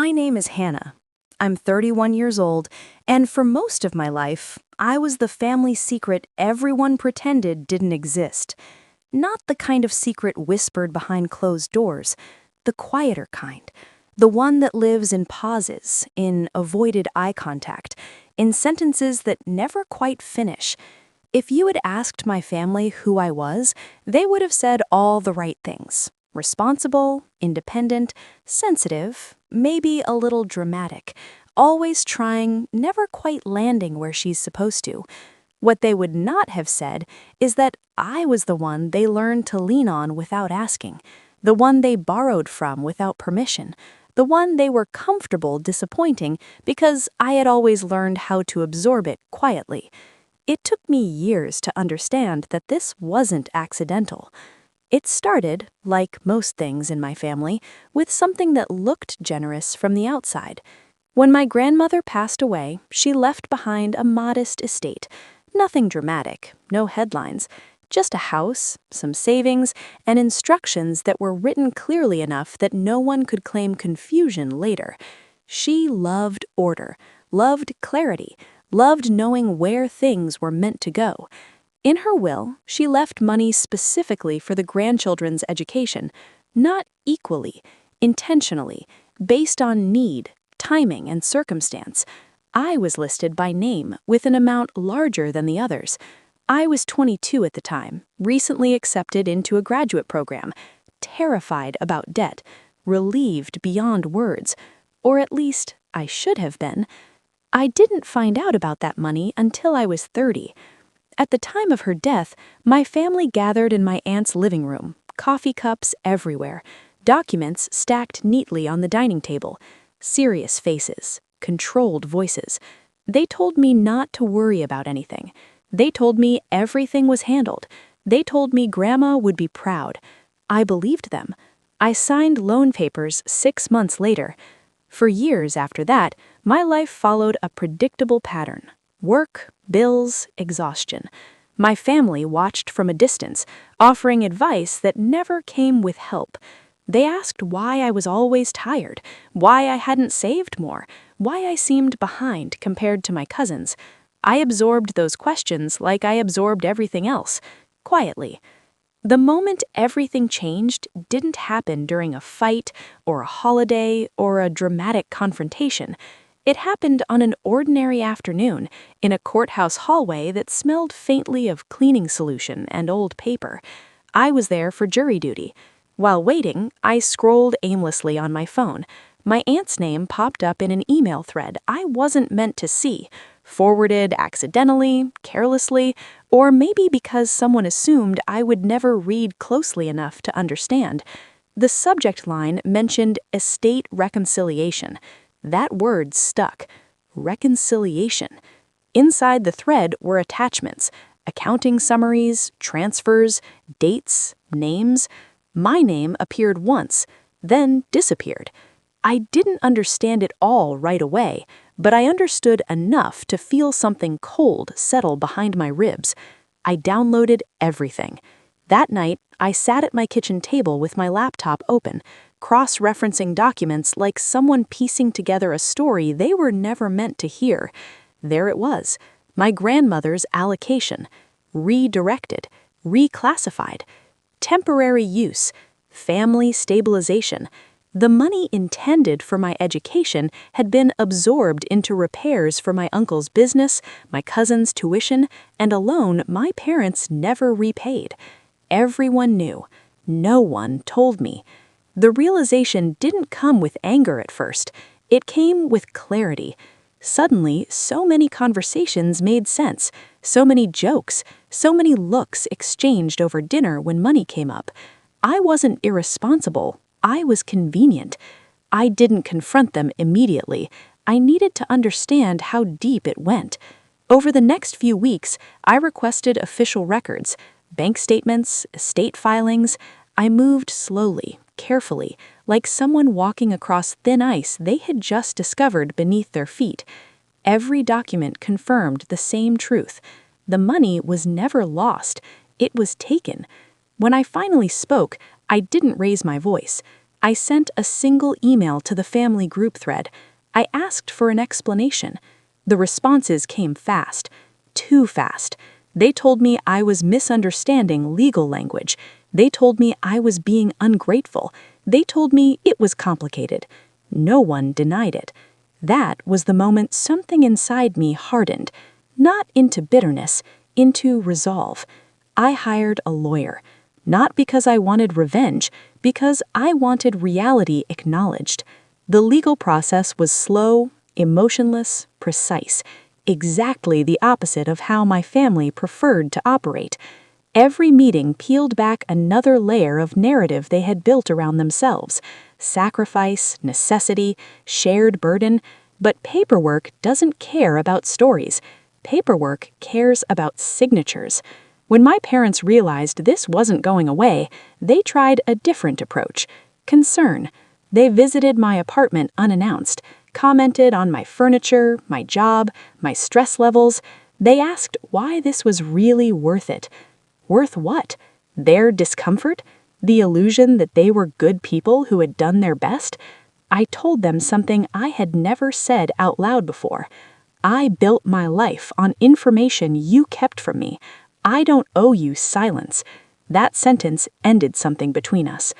My name is Hannah. I'm 31 years old, and for most of my life, I was the family secret everyone pretended didn't exist. Not the kind of secret whispered behind closed doors, the quieter kind. The one that lives in pauses, in avoided eye contact, in sentences that never quite finish. If you had asked my family who I was, they would have said all the right things. Responsible, independent, sensitive, maybe a little dramatic, always trying, never quite landing where she's supposed to. What they would not have said is that I was the one they learned to lean on without asking, the one they borrowed from without permission, the one they were comfortable disappointing because I had always learned how to absorb it quietly. It took me years to understand that this wasn't accidental. It started, like most things in my family, with something that looked generous from the outside. When my grandmother passed away, she left behind a modest estate. Nothing dramatic, no headlines, just a house, some savings, and instructions that were written clearly enough that no one could claim confusion later. She loved order, loved clarity, loved knowing where things were meant to go. In her will, she left money specifically for the grandchildren's education, not equally, intentionally, based on need, timing, and circumstance. I was listed by name with an amount larger than the others. I was 22 at the time, recently accepted into a graduate program, terrified about debt, relieved beyond words, or at least I should have been. I didn't find out about that money until I was 30. At the time of her death, my family gathered in my aunt's living room, coffee cups everywhere, documents stacked neatly on the dining table, serious faces, controlled voices. They told me not to worry about anything. They told me everything was handled. They told me Grandma would be proud. I believed them. I signed loan papers 6 months later. For years after that, my life followed a predictable pattern. Work, bills, exhaustion. My family watched from a distance, offering advice that never came with help. They asked why I was always tired, why I hadn't saved more, why I seemed behind compared to my cousins. I absorbed those questions like I absorbed everything else, quietly. The moment everything changed didn't happen during a fight or a holiday or a dramatic confrontation. It happened on an ordinary afternoon in a courthouse hallway that smelled faintly of cleaning solution and old paper. I was there for jury duty. While waiting, I scrolled aimlessly on my phone. My aunt's name popped up in an email thread I wasn't meant to see, forwarded accidentally, carelessly, or maybe because someone assumed I would never read closely enough to understand. The subject line mentioned estate reconciliation. That word stuck. Reconciliation. Inside the thread were attachments, accounting summaries, transfers, dates, names. My name appeared once, then disappeared. I didn't understand it all right away, but I understood enough to feel something cold settle behind my ribs. I downloaded everything. That night, I sat at my kitchen table with my laptop open, cross-referencing documents like someone piecing together a story they were never meant to hear. There it was, my grandmother's allocation, redirected, reclassified, temporary use, family stabilization. The money intended for my education had been absorbed into repairs for my uncle's business, my cousin's tuition, and a loan my parents never repaid. Everyone knew. No one told me. The realization didn't come with anger at first. It came with clarity. Suddenly, so many conversations made sense, so many jokes, so many looks exchanged over dinner when money came up. I wasn't irresponsible. I was convenient. I didn't confront them immediately. I needed to understand how deep it went. Over the next few weeks, I requested official records, bank statements, estate filings. I moved slowly, carefully, like someone walking across thin ice they had just discovered beneath their feet. Every document confirmed the same truth. The money was never lost. It was taken. When I finally spoke, I didn't raise my voice. I sent a single email to the family group thread. I asked for an explanation. The responses came fast, too fast. They told me I was misunderstanding legal language. They told me I was being ungrateful. They told me it was complicated. No one denied it. That was the moment something inside me hardened, not into bitterness, into resolve. I hired a lawyer, not because I wanted revenge, because I wanted reality acknowledged. The legal process was slow, emotionless, precise, exactly the opposite of how my family preferred to operate. Every meeting peeled back another layer of narrative they had built around themselves. Sacrifice, necessity, shared burden. But paperwork doesn't care about stories. Paperwork cares about signatures. When my parents realized this wasn't going away, they tried a different approach. Concern. They visited my apartment unannounced, commented on my furniture, my job, my stress levels. They asked why this was really worth it. Worth what? Their discomfort? The illusion that they were good people who had done their best? I told them something I had never said out loud before. I built my life on information you kept from me. I don't owe you silence. That sentence ended something between us.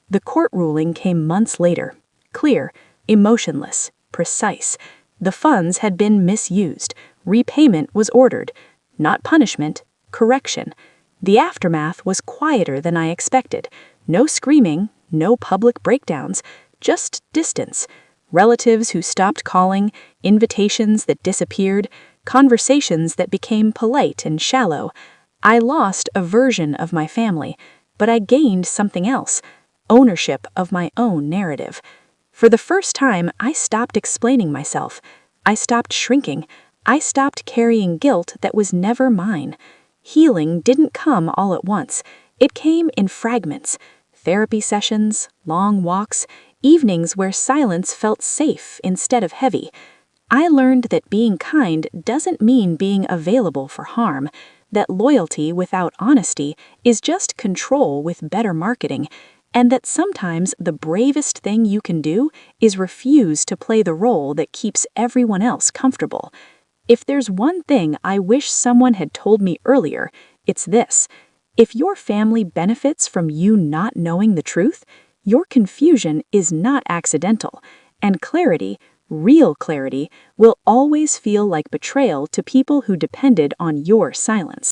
The court ruling came months later. Clear, emotionless, precise. The funds had been misused. Repayment was ordered. Not punishment, correction. The aftermath was quieter than I expected. No screaming, no public breakdowns, just distance. Relatives who stopped calling, invitations that disappeared, conversations that became polite and shallow. I lost a version of my family, but I gained something else, ownership of my own narrative. For the first time, I stopped explaining myself. I stopped shrinking. I stopped carrying guilt that was never mine. Healing didn't come all at once. It came in fragments. Therapy sessions, long walks, evenings where silence felt safe instead of heavy. I learned that being kind doesn't mean being available for harm, that loyalty without honesty is just control with better marketing, and that sometimes the bravest thing you can do is refuse to play the role that keeps everyone else comfortable. If there's one thing I wish someone had told me earlier, it's this. If your family benefits from you not knowing the truth, your confusion is not accidental, and clarity, real clarity, will always feel like betrayal to people who depended on your silence.